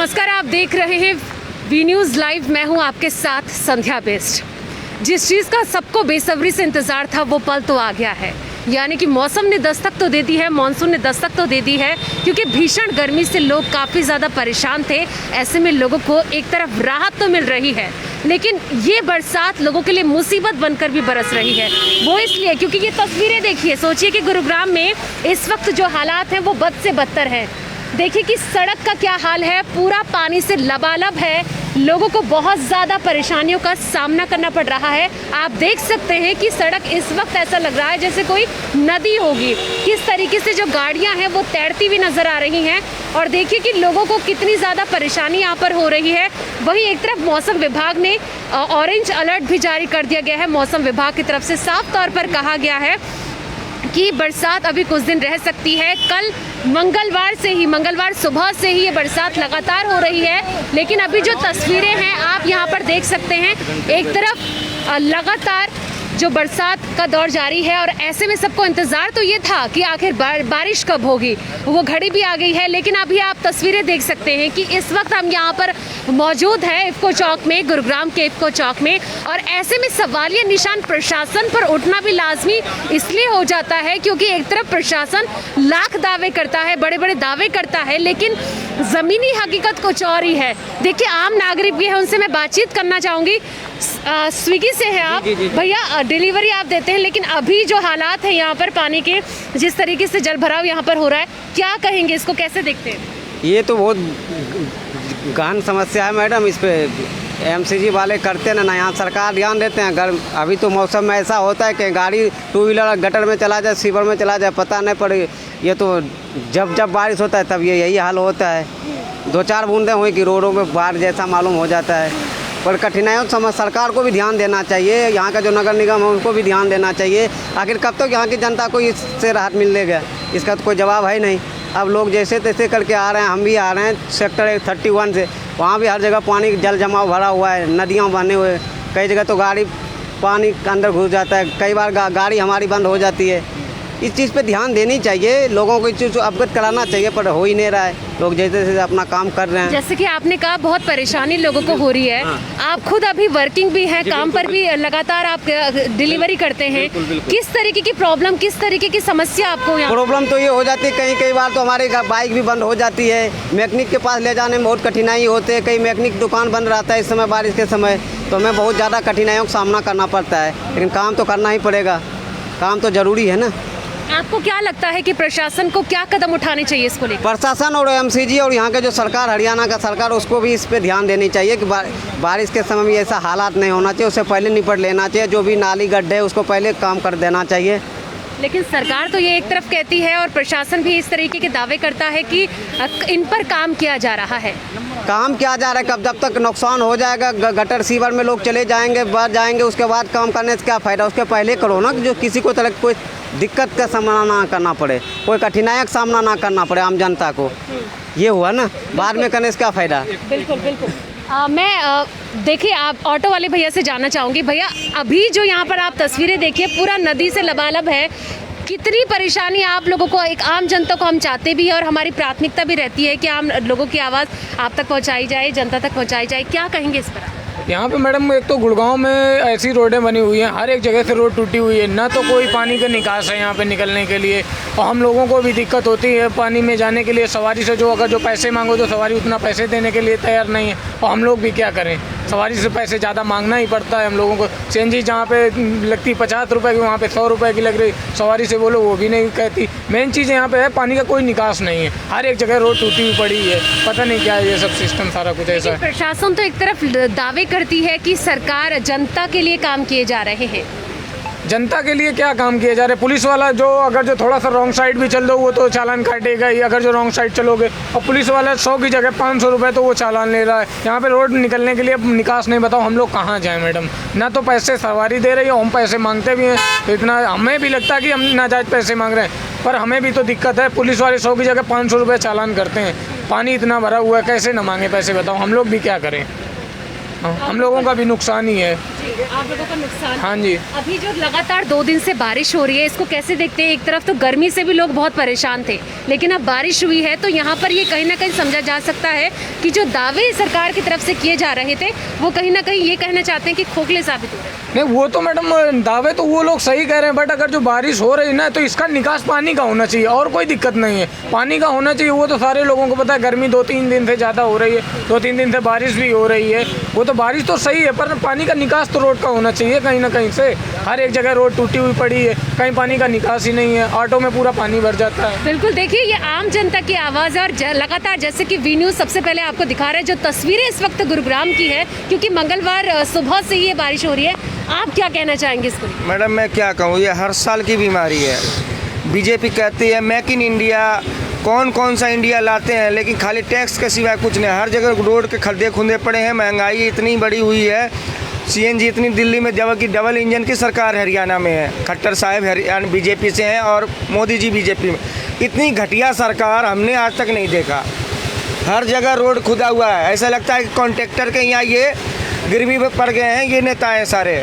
नमस्कार, आप देख रहे हैं वी न्यूज़ लाइव। मैं हूं आपके साथ संध्या बेस्ट। जिस चीज़ का सबको बेसब्री से इंतज़ार था वो पल तो आ गया है, यानी कि मौसम ने दस्तक तो दे दी है, मानसून ने दस्तक तो दे दी है। क्योंकि भीषण गर्मी से लोग काफ़ी ज़्यादा परेशान थे। ऐसे में लोगों को एक तरफ राहत तो मिल रही है, लेकिन ये बरसात लोगों के लिए मुसीबत बनकर भी बरस रही है। वो इसलिए क्योंकि ये तस्वीरें देखिए, सोचिए कि गुरुग्राम में इस वक्त जो हालात हैं वो बद से बदतर हैं। देखिए कि सड़क का क्या हाल है, पूरा पानी से लबालब है। लोगों को बहुत ज़्यादा परेशानियों का सामना करना पड़ रहा है। आप देख सकते हैं कि सड़क इस वक्त ऐसा लग रहा है जैसे कोई नदी होगी। किस तरीके से जो गाड़ियां हैं वो तैरती हुई नज़र आ रही हैं। और देखिए कि लोगों को कितनी ज़्यादा परेशानी यहाँ पर हो रही है। वहीं एक तरफ मौसम विभाग ने ऑरेंज अलर्ट भी जारी कर दिया गया है। मौसम विभाग की तरफ से साफ तौर पर कहा गया है कि बरसात अभी कुछ दिन रह सकती है। कल मंगलवार सुबह से ही ये बरसात लगातार हो रही है। लेकिन अभी जो तस्वीरें हैं आप यहाँ पर देख सकते हैं, एक तरफ लगातार जो बरसात का दौर जारी है। और ऐसे में सबको इंतज़ार तो ये था कि आखिर बारिश कब होगी, वो घड़ी भी आ गई है। लेकिन अभी आप तस्वीरें देख सकते हैं कि इस वक्त हम यहाँ पर मौजूद हैं इफ़को चौक में, गुरुग्राम के इफ़को चौक में। और ऐसे में सवालिया निशान प्रशासन पर उठना भी लाजमी इसलिए हो जाता है क्योंकि एक तरफ प्रशासन लाख दावे करता है, बड़े बड़े दावे करता है, लेकिन ज़मीनी हकीकत कुछ और ही है। देखिए आम नागरिक भी है, उनसे मैं बातचीत करना चाहूँगी। स्विगी से हैं आप भैया, डिलीवरी आप देते हैं, लेकिन अभी जो हालात हैं यहाँ पर पानी के, जिस तरीके से जल भराव यहाँ पर हो रहा है, क्या कहेंगे, इसको कैसे देखते हैं? ये तो बहुत गहन समस्या है मैडम। इस पे एमसीजी वाले करते ना यहाँ सरकार ध्यान देते हैं। अभी तो मौसम में ऐसा होता है कि गाड़ी टू व्हीलर गटर में चला जाए, सीवर में चला जाए, पता नहीं पड़े। ये तो जब बारिश होता है तब यही हाल होता है। 2-4 बूंदें हुई कि रोडों में बाढ़ जैसा मालूम हो जाता है। पर कठिनाइयों समय सरकार को भी ध्यान देना चाहिए, यहाँ का जो नगर निगम है उनको भी ध्यान देना चाहिए। आखिर कब तक यहाँ की जनता को इससे राहत मिलेगा, इसका तो कोई जवाब है नहीं। अब लोग जैसे तैसे करके आ रहे हैं, हम भी आ रहे हैं सेक्टर 31 से, वहाँ भी हर जगह पानी जल जमाव भरा हुआ है, नदियाँ बने हुए। कई जगह तो गाड़ी पानी के अंदर घुस जाता है, कई बार गाड़ी हमारी बंद हो जाती है। इस चीज़ पे ध्यान देनी चाहिए, लोगों को इस चीज़ को अवगत कराना चाहिए, पर हो ही नहीं रहा है। लोग जैसे तैसे अपना काम कर रहे हैं। जैसे कि आपने कहा बहुत परेशानी लोगों को हो रही है। आप खुद अभी वर्किंग भी हैं, काम पर भी लगातार आप डिलीवरी करते हैं। किस तरीके की प्रॉब्लम, किस तरीके की समस्या आपको यहाँ? प्रॉब्लम तो ये हो जाती है, कई बार तो हमारी बाइक भी बंद हो जाती है। मैकेनिक के पास ले जाने में बहुत कठिनाई होती है। कई मैकेनिक दुकान बंद रहता है इस समय बारिश के समय, तो हमें बहुत ज़्यादा कठिनाइयों का सामना करना पड़ता है। लेकिन काम तो करना ही पड़ेगा, काम तो ज़रूरी है ना। आपको क्या लगता है कि प्रशासन को क्या कदम उठाने चाहिए इसको लेकर? प्रशासन और एमसीजी और यहाँ के जो सरकार, हरियाणा का सरकार, उसको भी इस पे ध्यान देनी चाहिए कि बारिश के समय में ऐसा हालात नहीं होना चाहिए। उससे पहले निपट लेना चाहिए। जो भी नाली गड्ढे है उसको पहले काम कर देना चाहिए। लेकिन सरकार तो ये एक तरफ कहती है और प्रशासन भी इस तरीके के दावे करता है कि इन पर काम किया जा रहा है। काम किया जा रहा है, कब जब तक नुकसान हो जाएगा, गटर सीवर में लोग चले जाएंगे, बढ़ जाएंगे, उसके बाद काम करने से क्या फ़ायदा। उसके पहले करो ना, जो किसी को तरह कोई दिक्कत का सामना ना करना पड़े, कोई कठिनाई का सामना ना करना पड़े आम जनता को। ये हुआ ना, बाद में करने से क्या फ़ायदा। बिल्कुल बिल्कुल। मैं देखिए आप ऑटो वाले भैया से जानना चाहूँगी। भैया अभी जो यहाँ पर आप तस्वीरें देखिए, पूरा नदी से लबालब है। कितनी परेशानी आप लोगों को, एक आम जनता को हम चाहते भी है और हमारी प्राथमिकता भी रहती है कि आम लोगों की आवाज़ आप तक पहुँचाई जाए, जनता तक पहुँचाई जाए। क्या कहेंगे इस पर? यहाँ पे मैडम एक तो गुड़गांव में ऐसी रोडें बनी हुई हैं, हर एक जगह से रोड टूटी हुई है, ना तो कोई पानी का निकास है यहाँ पे निकलने के लिए। और हम लोगों को भी दिक्कत होती है पानी में जाने के लिए। सवारी से जो अगर जो पैसे मांगो तो सवारी उतना पैसे देने के लिए तैयार नहीं है, और हम लोग भी क्या करें, सवारी से पैसे ज़्यादा मांगना ही पड़ता है हम लोगों को। सीएनजी जहाँ पे लगती 50 रुपये की, वहाँ पे 100 रुपये की लग रही। सवारी से बोलो वो भी नहीं कहती। मेन चीज़ यहाँ पे है पानी का कोई निकास नहीं है, हर एक जगह रोड टूटी हुई पड़ी है। पता नहीं क्या है ये सब सिस्टम, सारा कुछ ऐसा है। प्रशासन तो एक तरफ दावे करती है कि सरकार जनता के लिए काम किए जा रहे हैं। जनता के लिए क्या काम किए जा रहे हैं? पुलिस वाला जो अगर जो थोड़ा सा रॉन्ग साइड भी चल दो वो तो चालान काटेगा ही, अगर जो रॉन्ग साइड चलोगे। और पुलिस वाला 100 की जगह 500 रुपये तो वो चालान ले रहा है। यहाँ पे रोड निकलने के लिए निकास नहीं, बताओ हम लोग कहाँ जाएं मैडम। ना तो पैसे सवारी दे रही है, हम पैसे मांगते भी हैं, तो इतना हमें भी लगता है कि हम नाजायज़ पैसे मांग रहे हैं, पर हमें भी तो दिक्कत है। पुलिस वाले 100 की जगह 500 रुपये चालान करते हैं। पानी इतना भरा हुआ है, कैसे न मांगे पैसे, बताओ हम लोग भी क्या करें। हम लोगों का भी नुकसान ही है। आप लोगों का नुकसान। हाँ जी। अभी जो लगातार 2 दिन से बारिश हो रही है, इसको कैसे देखते हैं? एक तरफ तो गर्मी से भी लोग बहुत परेशान थे, लेकिन अब बारिश हुई है तो यहाँ पर ये कहीं ना कहीं समझा जा सकता है कि जो दावे सरकार की तरफ से किए जा रहे थे वो कहीं ना कहीं ये कहना चाहते हैं कि खोखले साबित हो रहे हैं। नहीं, वो तो मैडम दावे तो वो लोग सही कह रहे हैं, बट अगर जो बारिश हो रही है ना तो इसका निकास पानी का होना चाहिए, और कोई दिक्कत नहीं है, पानी का होना चाहिए। वो तो सारे लोगों को पता है, गर्मी 2-3 दिन से ज़्यादा हो रही है, 2-3 दिन से बारिश भी हो रही है। वो तो बारिश तो सही है, पर पानी का निकास तो रोड का होना चाहिए कहीं ना कहीं से। हर एक जगह रोड टूटी हुई पड़ी है, कहीं पानी का निकास ही नहीं है, ऑटो में पूरा पानी भर जाता है। बिल्कुल, देखिए ये आम जनता की आवाज़ है और लगातार जैसे कि वी न्यूज़ सबसे पहले आपको दिखा रहा है जो तस्वीरें इस वक्त गुरुग्राम की है, क्योंकि मंगलवार सुबह से ही ये बारिश हो रही है। आप क्या कहना चाहेंगे इसको? मैडम मैं क्या कहूँ, ये हर साल की बीमारी है। बीजेपी कहती है मेक इन इंडिया, कौन सा इंडिया लाते हैं, लेकिन खाली टैक्स के सिवाय कुछ नहीं। हर जगह रोड के खड्डे खुंदे पड़े हैं, महंगाई इतनी बड़ी हुई है, सीएनजी इतनी दिल्ली में, जबकि डबल इंजन की सरकार हरियाणा में है। खट्टर साहब हरियाणा बीजेपी से हैं और मोदी जी बीजेपी में। इतनी घटिया सरकार हमने आज तक नहीं देखा। हर जगह रोड खुदा हुआ है, ऐसा लगता है कि कॉन्ट्रैक्टर के यहाँ ये गिरवी पे पड़ गए हैं। ये नेता हैं सारे,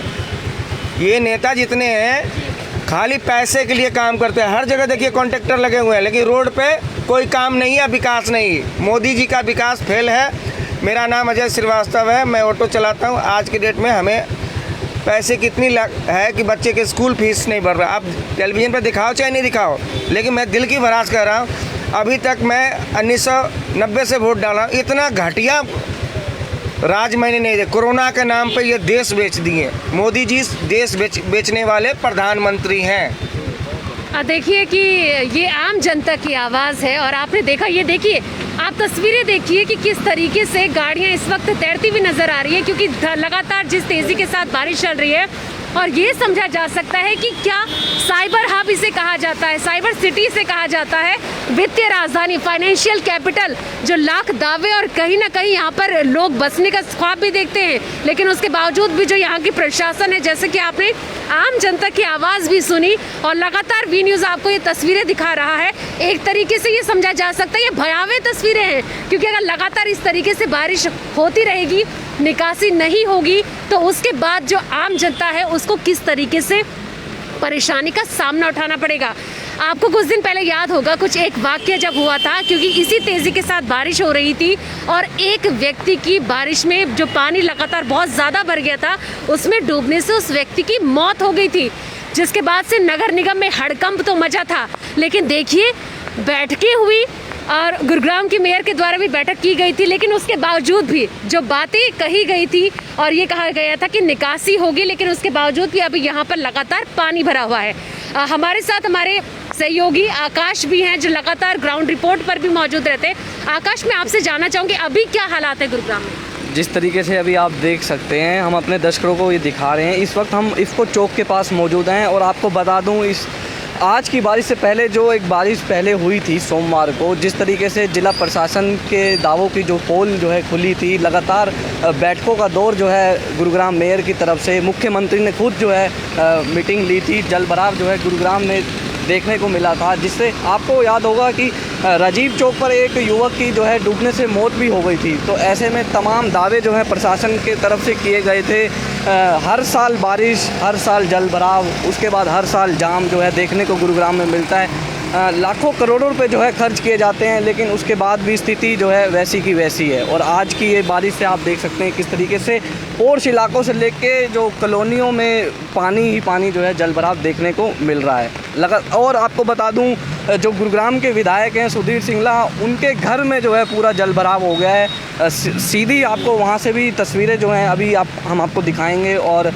ये नेता जितने हैं खाली पैसे के लिए काम करते हैं। हर जगह देखिए कॉन्ट्रैक्टर लगे हुए हैं, लेकिन रोड पे कोई काम नहीं है, विकास नहीं। मोदी जी का विकास फेल है। मेरा नाम अजय श्रीवास्तव है, मैं ऑटो चलाता हूँ। आज की डेट में हमें पैसे कितनी है कि बच्चे के स्कूल फीस नहीं भर रहा। आप टेलीविज़न पर दिखाओ चाहे नहीं दिखाओ, लेकिन मैं दिल की भरास कह रहा हूँ, अभी तक मैं 1990 से वोट डाला, इतना घटिया राज मैंने नहीं देखा। कोरोना के नाम पे ये देश बेच दिए। मोदी जी देश बेचने वाले प्रधानमंत्री हैं। देखिए कि ये आम जनता की आवाज़ है और आपने देखा, ये देखिए, आप तस्वीरें देखिए कि किस तरीके से गाड़ियां इस वक्त तैरती हुई नज़र आ रही है, क्योंकि लगातार जिस तेज़ी के साथ बारिश चल रही है। और ये समझा जा सकता है कि क्या साइबर हब इसे कहा जाता है, साइबर सिटी से कहा जाता है, वित्तीय राजधानी, फाइनेंशियल कैपिटल, जो लाख दावे और कहीं ना कहीं यहाँ पर लोग बसने का ख्वाब भी देखते हैं, लेकिन उसके बावजूद भी जो यहाँ की प्रशासन है, जैसे कि आपने आम जनता की आवाज़ भी सुनी और लगातार वी न्यूज़ आपको ये तस्वीरें दिखा रहा है। एक तरीके से ये समझा जा सकता है ये भयावह तस्वीरें हैं, क्योंकि अगर लगातार इस तरीके से बारिश होती रहेगी, निकासी नहीं होगी, तो उसके बाद जो आम जनता है उसको किस तरीके से परेशानी का सामना उठाना पड़ेगा। आपको कुछ दिन पहले याद होगा कुछ एक वाकया जब हुआ था, क्योंकि इसी तेज़ी के साथ बारिश हो रही थी और एक व्यक्ति की बारिश में जो पानी लगातार बहुत ज़्यादा भर गया था, उसमें डूबने से उस व्यक्ति की मौत हो गई थी, जिसके बाद से नगर निगम में हड़कंप तो मचा था। लेकिन देखिए, बैठकें हुई और गुरुग्राम की मेयर के द्वारा भी बैठक की गई थी, लेकिन उसके बावजूद भी जो बातें कही गई थी और ये कहा गया था कि निकासी होगी, लेकिन उसके बावजूद भी अभी यहाँ पर लगातार पानी भरा हुआ है। हमारे साथ हमारे सहयोगी आकाश भी हैं, जो लगातार ग्राउंड रिपोर्ट पर भी मौजूद रहते हैं। आकाश, मैं आपसे जानना चाहूँगी अभी क्या हालात है गुरुग्राम में? जिस तरीके से अभी आप देख सकते हैं, हम अपने दर्शकों को ये दिखा रहे हैं, इस वक्त हम इफ़को चौक के पास मौजूद हैं। और आपको बता दूं, इस आज की बारिश से पहले जो एक बारिश पहले हुई थी सोमवार को, जिस तरीके से जिला प्रशासन के दावों की जो पोल जो है खुली थी, लगातार बैठकों का दौर जो है गुरुग्राम मेयर की तरफ से, मुख्यमंत्री ने खुद जो है मीटिंग ली थी, जलभराव जो है गुरुग्राम में देखने को मिला था, जिससे आपको याद होगा कि राजीव चौक पर एक युवक की जो है डूबने से मौत भी हो गई थी। तो ऐसे में तमाम दावे जो है प्रशासन के तरफ से किए गए थे। हर साल बारिश, हर साल जलभराव, उसके बाद हर साल जाम जो है देखने को गुरुग्राम में मिलता है। लाखों करोड़ों रुपए जो है खर्च किए जाते हैं, लेकिन उसके बाद भी स्थिति जो है वैसी की वैसी है। और आज की ये बारिश से आप देख सकते हैं किस तरीके से पोर्श इलाकों से लेके जो कॉलोनियों में पानी ही पानी जो है जलभराव देखने को मिल रहा है। और आपको बता दूं, जो गुरुग्राम के विधायक हैं सुधीर सिंगला, उनके घर में जो है पूरा जलभराव हो गया है। सीधी आपको वहाँ से भी तस्वीरें जो हैं अभी हम आपको दिखाएंगे। और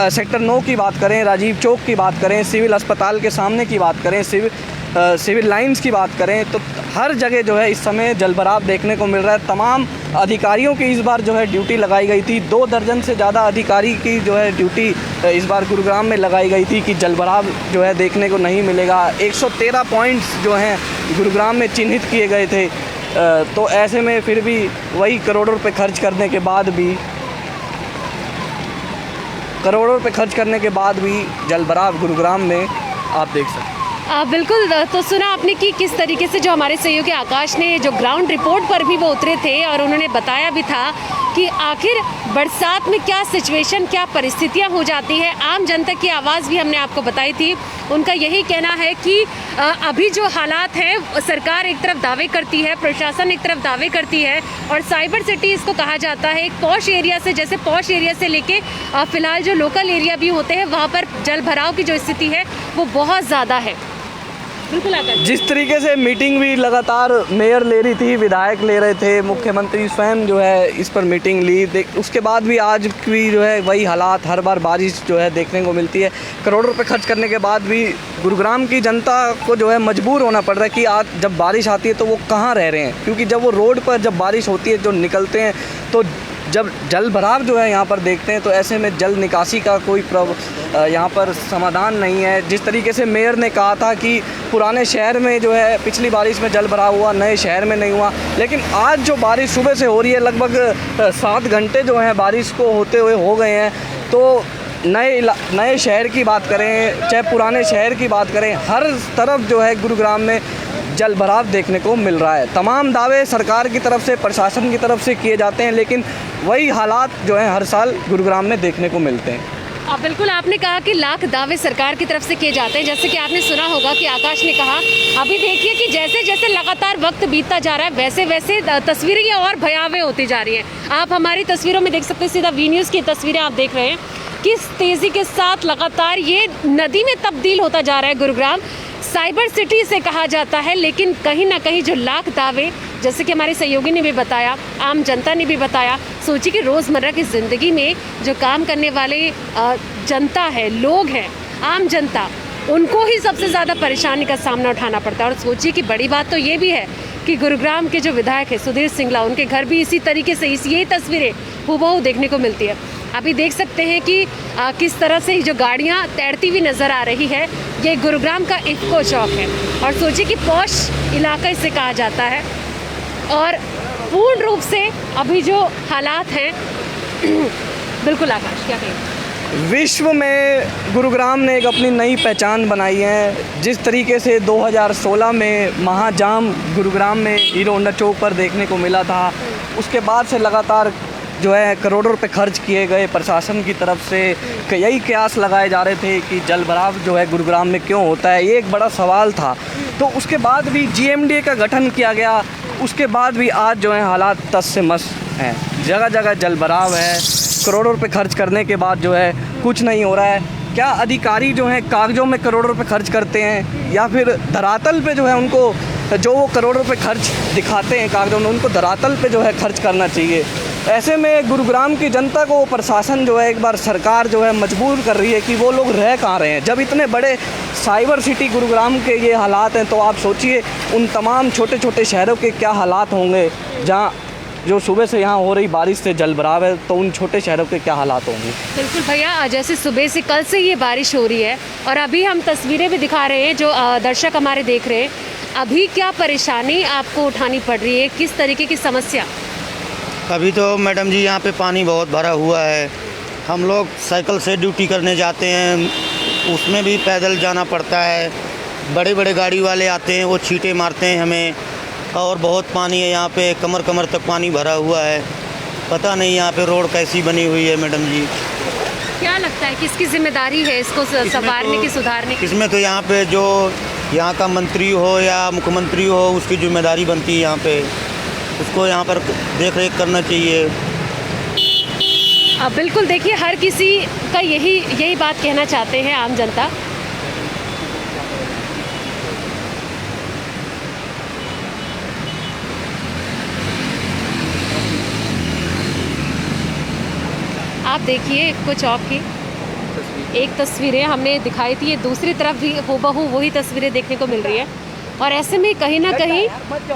सेक्टर 9 की बात करें, राजीव चौक की बात करें, सिविल अस्पताल के सामने की बात करें, सिविल लाइंस की बात करें, तो हर जगह जो है इस समय जलभराव देखने को मिल रहा है। तमाम अधिकारियों की इस बार जो है ड्यूटी लगाई गई थी। 2 दर्जन से ज़्यादा अधिकारी की जो है ड्यूटी इस बार गुरुग्राम में लगाई गई थी कि जलभराव जो है देखने को नहीं मिलेगा। 113 पॉइंट्स जो हैं गुरुग्राम में चिन्हित किए गए थे। तो ऐसे में फिर भी वही करोड़ों रुपए खर्च करने के बाद भी जलभराव गुरुग्राम में आप देख सकते हैं। बिल्कुल। तो सुना आपने कि किस तरीके से जो हमारे सहयोगी आकाश ने जो ग्राउंड रिपोर्ट पर भी वो उतरे थे और उन्होंने बताया भी था कि आखिर बरसात में क्या सिचुएशन, क्या परिस्थितियां हो जाती है। आम जनता की आवाज़ भी हमने आपको बताई थी। उनका यही कहना है कि अभी जो हालात हैं, सरकार एक तरफ दावे करती है, प्रशासन एक तरफ दावे करती है और साइबर सिटी इसको कहा जाता है। एक पॉश एरिया से, जैसे पॉश एरिया से लेके फ़िलहाल जो लोकल एरिया भी होते हैं वहाँ पर जल भराव की जो स्थिति है वो बहुत ज़्यादा है। बिल्कुल आकाश। जिस तरीके से मीटिंग भी लगातार मेयर ले रही थी, विधायक ले रहे थे, मुख्यमंत्री स्वयं जो है इस पर मीटिंग ली, उसके बाद भी आज भी जो है वही हालात, हर बार बारिश जो है देखने को मिलती है। करोड़ों रुपए खर्च करने के बाद भी गुरुग्राम की जनता को जो है मजबूर होना पड़ रहा है कि आज जब बारिश आती है तो वो कहाँ रह रहे हैं, क्योंकि जब वो रोड पर जब बारिश होती है जो निकलते हैं तो जब जल भराव जो है यहाँ पर देखते हैं तो ऐसे में जल निकासी का कोई यहाँ पर समाधान नहीं है। जिस तरीके से मेयर ने कहा था कि पुराने शहर में जो है पिछली बारिश में जल भराव हुआ, नए शहर में नहीं हुआ, लेकिन आज जो बारिश सुबह से हो रही है, लगभग 7 घंटे जो है बारिश को होते हुए हो गए हैं। तो नए शहर की बात करें चाहे पुराने शहर की बात करें, हर तरफ जो है गुरुग्राम में जल भराव देखने को मिल रहा है। तमाम दावे सरकार की तरफ से, प्रशासन की तरफ से किए जाते हैं, लेकिन वही हालात जो हैं हर साल गुरुग्राम में देखने को मिलते हैं। बिल्कुल, आपने कहा कि लाख दावे सरकार की तरफ से किए जाते हैं। जैसे कि आपने सुना होगा कि आकाश ने कहा, अभी देखिए कि जैसे जैसे लगातार वक्त बीतता जा रहा है वैसे वैसे तस्वीरें और भयावह होती जा रही हैं। आप हमारी तस्वीरों में देख सकते हैं, सीधा वी न्यूज़ की तस्वीरें आप देख रहे हैं, किस तेज़ी के साथ लगातार ये नदी में तब्दील होता जा रहा है गुरुग्राम। साइबर सिटी इसे कहा जाता है, लेकिन कहीं ना कहीं जो लाख दावे, जैसे कि हमारे सहयोगी ने भी बताया, आम जनता ने भी बताया, सोचिए कि रोज़मर्रा की ज़िंदगी में जो काम करने वाले जनता है, लोग हैं, आम जनता, उनको ही सबसे ज़्यादा परेशानी का सामना उठाना पड़ता है। और सोचिए कि बड़ी बात तो ये भी है कि गुरुग्राम के जो विधायक है सुधीर सिंगला, उनके घर भी इसी तरीके से यही तस्वीरें हूबहू देखने को मिलती है। अभी देख सकते हैं कि किस तरह से जो गाड़ियाँ तैरती हुई नज़र आ रही है। ये गुरुग्राम का इफ्को चौक है और सोचिए कि पॉश इलाका इसे कहा जाता है और पूर्ण रूप से अभी जो हालात हैं बिल्कुल आकाश, क्या कहें? विश्व में गुरुग्राम ने एक अपनी नई पहचान बनाई है। जिस तरीके से 2016 में महाजाम गुरुग्राम में हीरो होंडा चौक पर देखने को मिला था, उसके बाद से लगातार जो है करोड़ों रुपए खर्च किए गए प्रशासन की तरफ से। यही कयास लगाए जा रहे थे कि जल भराव जो है गुरुग्राम में क्यों होता है, ये एक बड़ा सवाल था। तो उसके बाद भी GMDA का गठन किया गया, उसके बाद भी आज जो है हालात तस से मस हैं। जगह जगह जल भराव है, करोड़ों रुपए खर्च करने के बाद जो है कुछ नहीं हो रहा है। क्या अधिकारी जो हैं कागज़ों में करोड़ों रुपए खर्च करते हैं या फिर धरातल पे जो है उनको जो वो करोड़ों रुपए खर्च दिखाते हैं कागज़ों में, उनको धरातल पे जो है खर्च करना चाहिए। ऐसे में गुरुग्राम की जनता को प्रशासन जो है, एक बार सरकार जो है मजबूर कर रही है कि वो लोग रह कहाँ रहे हैं। जब इतने बड़े साइबर सिटी गुरुग्राम के ये हालात हैं तो आप सोचिए उन तमाम छोटे छोटे शहरों के क्या हालात होंगे जहाँ जो सुबह से यहाँ हो रही बारिश से जल भराव है, तो उन छोटे शहरों के क्या हालात होंगे। बिल्कुल भैया, जैसे सुबह से कल से ये बारिश हो रही है और अभी हम तस्वीरें भी दिखा रहे हैं जो दर्शक हमारे देख रहे हैं, अभी क्या परेशानी आपको उठानी पड़ रही है, किस तरीके की समस्या? अभी तो मैडम जी यहाँ पे पानी बहुत भरा हुआ है। हम लोग साइकिल से ड्यूटी करने जाते हैं, उसमें भी पैदल जाना पड़ता है। बड़े बड़े गाड़ी वाले आते हैं, वो छींटे मारते हैं हमें, और बहुत पानी है यहाँ पे, कमर कमर तक पानी भरा हुआ है। पता नहीं यहाँ पे रोड कैसी बनी हुई है मैडम जी। क्या लगता है किसकी जिम्मेदारी है इसको संवारने की, सुधारने की? इसमें तो यहाँ पे जो यहाँ का मंत्री हो या मुख्यमंत्री हो, उसकी जिम्मेदारी बनती है यहाँ पे, उसको यहाँ पर देख रेख करना चाहिए। बिल्कुल, देखिए हर किसी का यही बात कहना चाहते हैं आम जनता। आप देखिए इफ्को चौक की एक तस्वीरें हमने दिखाई थी, ये दूसरी तरफ भी हूबहू वही तस्वीरें देखने को मिल रही है और ऐसे में कहीं ना कहीं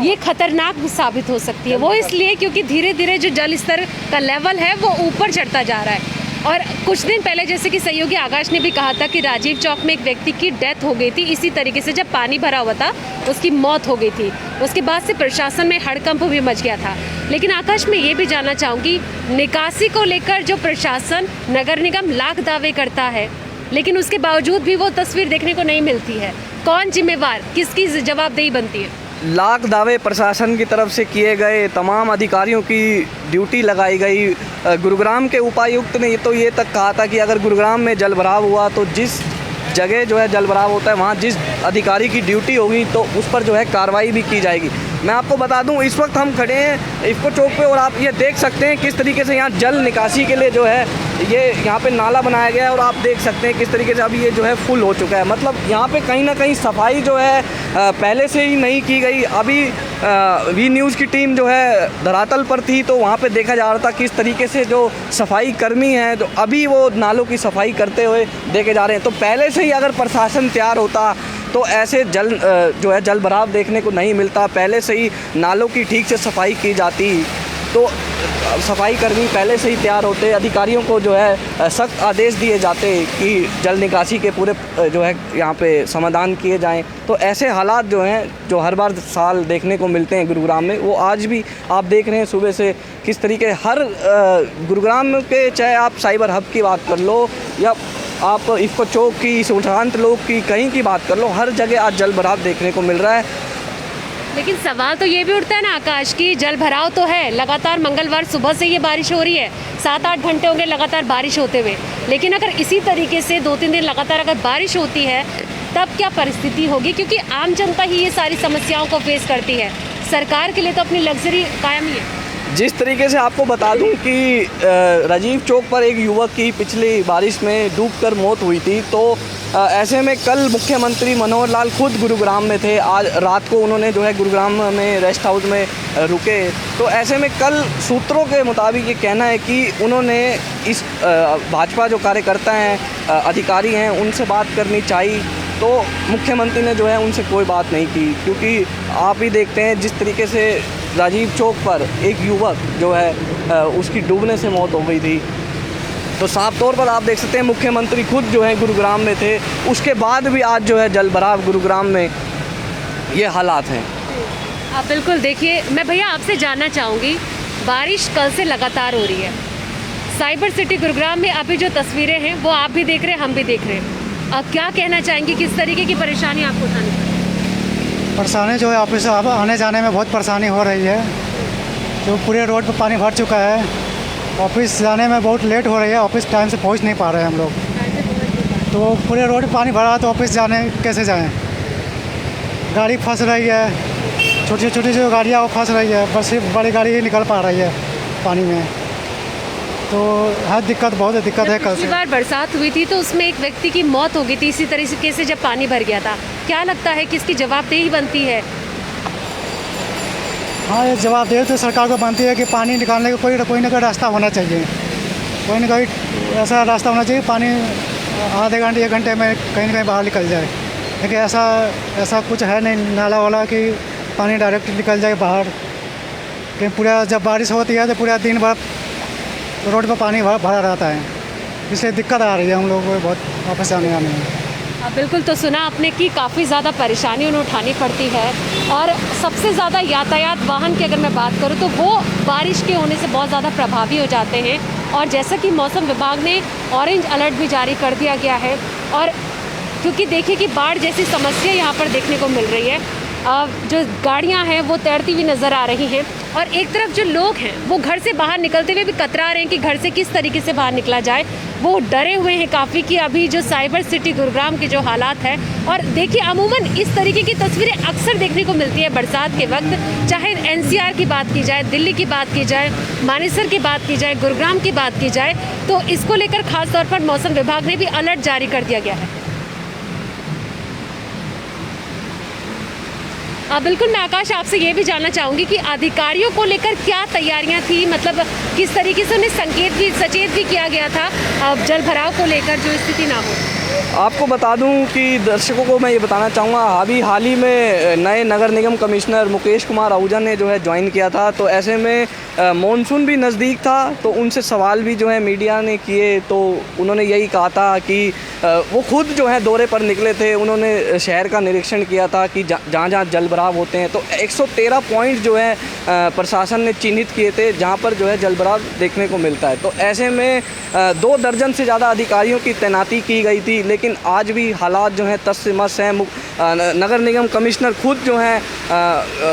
ये खतरनाक भी साबित हो सकती है। वो इसलिए क्योंकि धीरे धीरे जो जल स्तर का लेवल है वो ऊपर चढ़ता जा रहा है। और कुछ दिन पहले जैसे कि सहयोगी आकाश ने भी कहा था कि राजीव चौक में एक व्यक्ति की डेथ हो गई थी, इसी तरीके से जब पानी भरा हुआ था उसकी मौत हो गई थी। उसके बाद से प्रशासन में हड़कंप भी मच गया था। लेकिन आकाश, मैं ये भी जानना चाहूँगी, निकासी को लेकर जो प्रशासन, नगर निगम लाख दावे करता है, लेकिन उसके बावजूद भी वो तस्वीर देखने को नहीं मिलती है। कौन जिम्मेवार, किसकी जवाबदेही बनती है? लाख दावे प्रशासन की तरफ से किए गए, तमाम अधिकारियों की ड्यूटी लगाई गई। गुरुग्राम के उपायुक्त ने तो ये तक कहा था कि अगर गुरुग्राम में जल भराव हुआ तो जिस जगह जो है जल भराव होता है वहाँ जिस अधिकारी की ड्यूटी होगी तो उस पर जो है कार्रवाई भी की जाएगी। मैं आपको बता दूं इस वक्त हम खड़े हैं इफ्को चौक पे और आप ये देख सकते हैं किस तरीके से यहाँ जल निकासी के लिए जो है ये यहाँ पे नाला बनाया गया है और आप देख सकते हैं किस तरीके से अभी ये जो है फुल हो चुका है। मतलब यहाँ पे कहीं ना कहीं सफाई जो है पहले से ही नहीं की गई। अभी वी न्यूज़ की टीम जो है धरातल पर थी तो वहाँ पे देखा जा रहा था किस तरीके से जो सफाई कर्मी हैं जो अभी वो नालों की सफाई करते हुए देखे जा रहे हैं। तो पहले से ही अगर प्रशासन तैयार होता तो ऐसे जो है जल भराव देखने को नहीं मिलता। पहले से ही नालों की ठीक से सफाई की जाती तो सफाई कर्मी पहले से ही तैयार होते, अधिकारियों को जो है सख्त आदेश दिए जाते कि जल निकासी के पूरे जो है यहाँ पे समाधान किए जाएं। तो ऐसे हालात जो हैं जो हर बार साल देखने को मिलते हैं गुरुग्राम में, वो आज भी आप देख रहे हैं सुबह से किस तरीके हर गुरुग्राम के, चाहे आप साइबर हब की बात कर लो या आप इफ्को चौक की, सुशांत लोक की, कहीं की बात कर लो, हर जगह आज जल भराव देखने को मिल रहा है। लेकिन सवाल तो ये भी उठता है ना आकाश की जल भराव तो है, लगातार मंगलवार सुबह से ये बारिश हो रही है, 7-8 घंटे होंगे लगातार बारिश होते हुए। लेकिन अगर इसी तरीके से 2-3 दिन लगातार अगर बारिश होती है तब क्या परिस्थिति होगी? क्योंकि आम जनता ही ये सारी समस्याओं को फेस करती है, सरकार के लिए तो अपनी लग्जरी कायम ही है। जिस तरीके से आपको बता दूं कि राजीव चौक पर एक युवक की पिछली बारिश में डूबकर मौत हुई थी, तो ऐसे में कल मुख्यमंत्री मनोहर लाल खुद गुरुग्राम में थे। आज रात को उन्होंने जो है गुरुग्राम में रेस्ट हाउस में रुके। तो ऐसे में कल सूत्रों के मुताबिक ये कहना है कि उन्होंने इस भाजपा जो कार्यकर्ता हैं, अधिकारी हैं, उनसे बात करनी चाहिए। तो मुख्यमंत्री ने जो है उनसे कोई बात नहीं की, क्योंकि आप ही देखते हैं जिस तरीके से राजीव चौक पर एक युवक जो है उसकी डूबने से मौत हो गई थी। तो साफ तौर पर आप देख सकते हैं मुख्यमंत्री खुद जो है गुरुग्राम में थे, उसके बाद भी आज जो है जल भराव गुरुग्राम में ये हालात हैं। आप बिल्कुल देखिए, मैं भैया आपसे जानना चाहूँगी, बारिश कल से लगातार हो रही है, साइबर सिटी गुरुग्राम में अभी जो तस्वीरें हैं वो आप भी देख रहे हैं, हम भी देख रहे हैं। अब क्या कहना चाहेंगे, किस तरीके की परेशानी आपको उठानी पड़ी? परेशानी जो है ऑफिस से आने जाने में बहुत परेशानी हो रही है, जो पूरे रोड पर पानी भर चुका है। ऑफिस जाने में बहुत लेट हो रही है, ऑफिस टाइम से पहुंच नहीं पा रहे हैं हम लोग। तो पूरे रोड पर पानी भरा तो ऑफिस जाने कैसे जाएं? गाड़ी फंस रही है, छोटी छोटी जो गाड़ियाँ वो फंस रही है, बस सिर्फ बड़ी गाड़ी ही निकल पा रही है पानी में। तो हर दिक्कत, बहुत दिक्कत है। कल से बार बरसात हुई थी तो उसमें एक व्यक्ति की मौत हो गई थी इसी तरीके से जब पानी भर गया था। क्या लगता है किसकी जवाबदेही बनती है? हाँ, ये जवाबदेही तो सरकार को बनती है कि पानी निकालने का कोई ना कोई रास्ता होना चाहिए, कोई ना कोई ऐसा रास्ता होना चाहिए पानी आधे घंटे 1 घंटे में कहीं ना कहीं बाहर निकल जाए। लेकिन ऐसा कुछ है नहीं नाला वाला कि पानी डायरेक्ट निकल जाए बाहर। लेकिन पूरा जब बारिश होती है तो पूरा दिन भर रोड पर पानी भरा रहता है, इसलिए दिक्कत आ रही है हम लोगों को बहुत ऑफिस आने जाने में। बिल्कुल, तो सुना आपने कि काफ़ी ज़्यादा परेशानी उन्हें उठानी पड़ती है। और सबसे ज़्यादा यातायात वाहन की अगर मैं बात करूँ तो वो बारिश के होने से बहुत ज़्यादा प्रभावी हो जाते हैं। और जैसा कि मौसम विभाग ने ऑरेंज अलर्ट भी जारी कर दिया गया है, और क्योंकि देखिए कि बाढ़ जैसी समस्या यहाँ पर देखने को मिल रही है, जो गाड़ियाँ हैं वो तैरती हुई नज़र आ रही हैं, और एक तरफ जो लोग हैं वो घर से बाहर निकलते हुए भी कतरा रहे हैं कि घर से किस तरीके से बाहर निकला जाए। वो डरे हुए हैं काफ़ी कि अभी जो साइबर सिटी गुरुग्राम के जो हालात हैं, और देखिए अमूमन इस तरीके की तस्वीरें अक्सर देखने को मिलती है बरसात के वक्त, चाहे NCR की बात की जाए, दिल्ली की बात की जाए, मानेसर की बात की जाए, गुरुग्राम की बात की जाए, तो इसको लेकर खास तौर पर मौसम विभाग ने भी अलर्ट जारी कर दिया गया है। बिल्कुल, मैं आकाश आपसे ये भी जानना चाहूँगी कि अधिकारियों को लेकर क्या तैयारियां थी, मतलब किस तरीके से उन्हें सचेत भी किया गया था जल भराव को लेकर जो स्थिति ना हो? आपको बता दूं कि दर्शकों को मैं ये बताना चाहूँगा, अभी हाल ही में नए नगर निगम कमिश्नर मुकेश कुमार आहूजा ने जो है ज्वाइन किया था। तो ऐसे में मॉनसून भी नज़दीक था, तो उनसे सवाल भी जो है मीडिया ने किए, तो उन्होंने यही कहा था कि वो खुद जो है दौरे पर निकले थे, उन्होंने शहर का निरीक्षण किया था कि जहाँ जहाँ जल भराव होते हैं तो 113 पॉइंट जो है प्रशासन ने चिन्हित किए थे जहाँ पर जो है जलभराव देखने को मिलता है। तो ऐसे में 2 दर्जन से ज़्यादा अधिकारियों की तैनाती की गई थी, लेकिन आज भी हालात जो हैं तस से मस हैं। नगर निगम कमिश्नर खुद जो हैं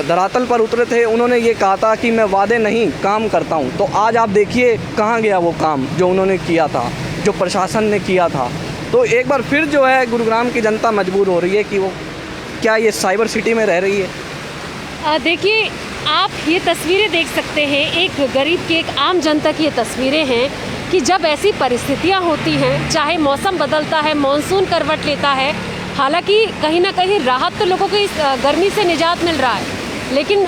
धरातल पर उतरे थे, उन्होंने ये कहा था कि मैं वादे नहीं काम करता हूँ। तो आज आप देखिए कहाँ गया वो काम जो उन्होंने किया था, जो प्रशासन ने किया था। तो एक बार फिर जो है गुरुग्राम की जनता मजबूर हो रही है कि वो क्या ये साइबर सिटी में रह रही है। देखिए, आप ये तस्वीरें देख सकते हैं, एक गरीब की, एक आम जनता की ये तस्वीरें हैं कि जब ऐसी परिस्थितियां होती हैं, चाहे मौसम बदलता है, मानसून करवट लेता है, हालांकि कहीं ना कहीं राहत तो लोगों को इस गर्मी से निजात मिल रहा है, लेकिन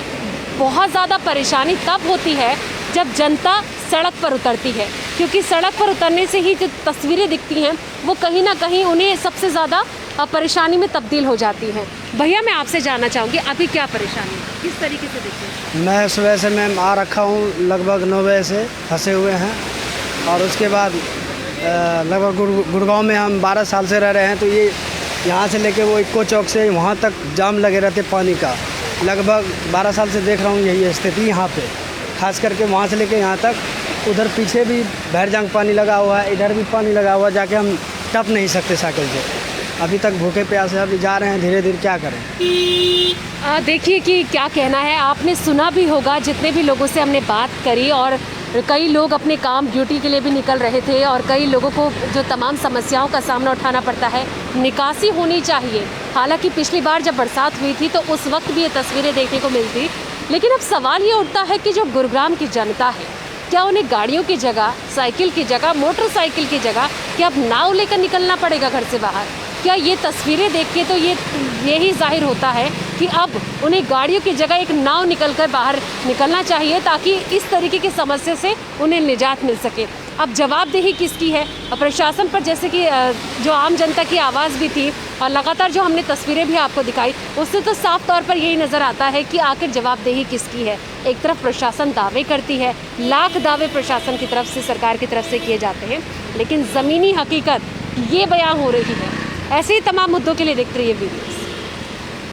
बहुत ज़्यादा परेशानी तब होती है जब जनता सड़क पर उतरती है, क्योंकि सड़क पर उतरने से ही जो तस्वीरें दिखती हैं वो कहीं ना कहीं उन्हें सबसे ज़्यादा परेशानी में तब्दील हो जाती हैं। भैया, मैं आपसे जानना चाहूँगी, अभी क्या परेशानी है, किस तरीके से देखते हैं? मैं सुबह से मैं आ रखा हूँ, लगभग 9 बजे से फंसे हुए हैं। और उसके बाद लगभग गुड़गांव में हम 12 साल से रह रहे हैं, तो ये यहाँ से लेके वो इक्को चौक से वहाँ तक जाम लगे रहते पानी का। लगभग 12 साल से देख रहा हूँ यही स्थिति यहाँ पे, खास करके वहाँ से लेके यहाँ तक। उधर पीछे भी भैरजांग पानी लगा हुआ है, इधर भी पानी लगा हुआ है, जाके हम टप नहीं सकते साइकिल से। अभी तक भूखे प्यासे अभी जा रहे हैं, धीरे धीरे क्या करें। देखिए कि क्या कहना है, आपने सुना भी होगा, जितने भी लोगों से हमने बात करी, और कई लोग अपने काम ड्यूटी के लिए भी निकल रहे थे, और कई लोगों को जो तमाम समस्याओं का सामना उठाना पड़ता है, निकासी होनी चाहिए। हालांकि पिछली बार जब बरसात हुई थी तो उस वक्त भी ये तस्वीरें देखने को मिलती, लेकिन अब सवाल ये उठता है कि जो गुरुग्राम की जनता है, क्या उन्हें गाड़ियों की जगह, साइकिल की जगह, मोटरसाइकिल की जगह क्या अब नाव लेकर निकलना पड़ेगा घर से बाहर? क्या ये तस्वीरें देख के तो यही जाहिर होता है कि अब उन्हें गाड़ियों की जगह एक नाव निकलकर बाहर निकलना चाहिए, ताकि इस तरीके की समस्या से उन्हें निजात मिल सके। अब जवाबदेही किसकी है? प्रशासन पर, जैसे कि जो आम जनता की आवाज़ भी थी और लगातार जो हमने तस्वीरें भी आपको दिखाई, उससे तो साफ तौर पर यही नज़र आता है कि आखिर जवाबदेही किसकी है। एक तरफ प्रशासन दावे करती है, लाख दावे प्रशासन की तरफ से, सरकार की तरफ से किए जाते हैं, लेकिन ज़मीनी हकीकत ये बयां हो रही है। ऐसे ही तमाम मुद्दों के लिए देखते रहिए वीडियो।